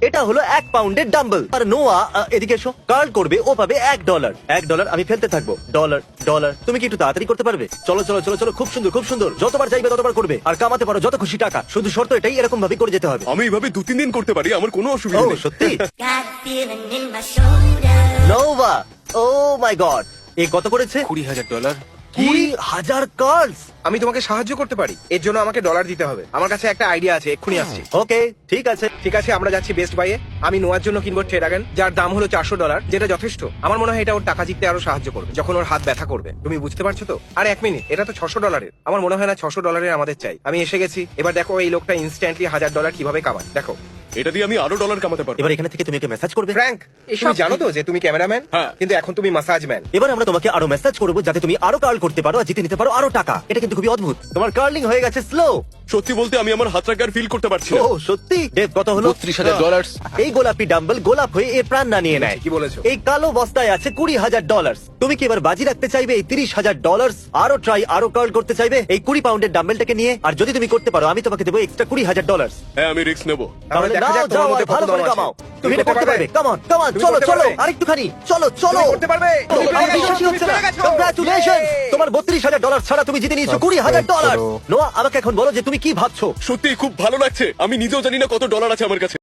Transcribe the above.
এটা হলো 1 পাউন্ডের ডাম্বল। আর নোয়া এদিকে এসো, কার্ল করবে, ও পাবে $1। $1 আমি ফেলতে থাকবো। Dollar dollar. তুমি কি একটু তাড়াতাড়ি করতে পারবে? চলো চলো চলো চলো, খুব সুন্দর খুব সুন্দর। যতবার চাইবে ততবার করবে আর কামাতে পারো যত খুশি টাকা। শুধু শর্ত এটাই, এরকম ভাবে করে যেতে হবে। আমি এইভাবে 2-3 দিন করতে পারি, আমার কোনো অসুবিধা ও নেই। সত্যি? Got a feeling in my shoulder. Nova, oh my God, এ কত করেছে? $20,000। 20,000 কার্লস। আমি তোমাকে সাহায্য করতে পারি, এর জন্য আমাকে ডলার দিতে হবে। আমার কাছে একটা আইডিয়া আছে, এক্ষুনি আসছি। ওকে ঠিক আছে। ঠিক আছে, আমরা যাচ্ছি বেস্ট বাইয়ে। আমি নোয়ার জন্য কিনবো ট্রেডাগান, যার দাম হলো $400, যেটা যথেষ্ট। আমার মনে হয় এটা ওর টাকা জিততে আরো সাহায্য করবে যখন ওর হাত ব্যথা করবে। তুমি বুঝতে পারছো তো? আর 1 মিনিট, এটা তো $600। আমার মনে হয় না $600 আমাদের চাই। আমি এসে গেছি। এবার দেখো এই লোকটা ইনস্ট্যান্টলি $1000 কিভাবে কামায়। দেখো এটা দিয়ে আমি আরো ডলার কামাতে পারবো। এবার এখানে থেকে তুমি ওকে মেসেজ করবে। ফ্র্যাঙ্ক, তুমি জানো তো যে তুমি ক্যামেরাম্যান, হ্যাঁ। কিন্তু এখন তুমি মাসাজ ম্যান। এবার আমরা তোমাকে আরো মেসেজ করবো যাতে তুমি আরো কার্ল করতে পারো আর জিতে নিতে পারো আরো টাকা। এটা কিন্তু খুবই অদ্ভুত। তোমার কার্লিং হয়ে গেছে স্লো। সত্যি বলতে আমি আমার হাতটাকে আর ফিল করতে পারছি না। ও সত্যি? ডেভ কত হলো? $32,000। এই গোলাপি ডাম্বল গোলাপ হয়ে এর প্রাণ না নিয়ে নেয়। কি বলেছো? এই কালো বস্তায় আছে $20,000। তুমি কি এবার বাজি রাখতে চাইবে এই $30,000? আরো ট্রাই, আরো কার্ল করতে চাইবে এই 20 পাউন্ডের ডাম্বেলটাকে নিয়ে? আর যদি তুমি করতে পারো আমি তোমাকে দেবো এক্সট্রা $20,000। হ্যাঁ, আমি রিস্ক নেবো। তাহলে দেখা নাও, যাক তোমার যাও, মধ্যে আর ভালো কত করে দম আছে। কামাও। তুমি তুমি এটা করতে পারবে। কাম অন কাম অন, তুমি চলো করতে চলো, পারবে। আরেকটুখানি, চলো চলো। তুমি করতে পারবে। তুমি আমার পেরে গেছো, বিশ্বাসই তুমি হচ্ছে না। পেরে গেছো। Congratulations! Yay! তোমার $32,000 ছাড়া তুমি জিতে নিয়েছো $20,000। নোয়া, আমাকে এখন বলো যে তুমি কি ভাবছো। সত্যি খুব ভালো লাগছে। আমি নিজেও জানি না কত ডলার আছে আমার কাছে।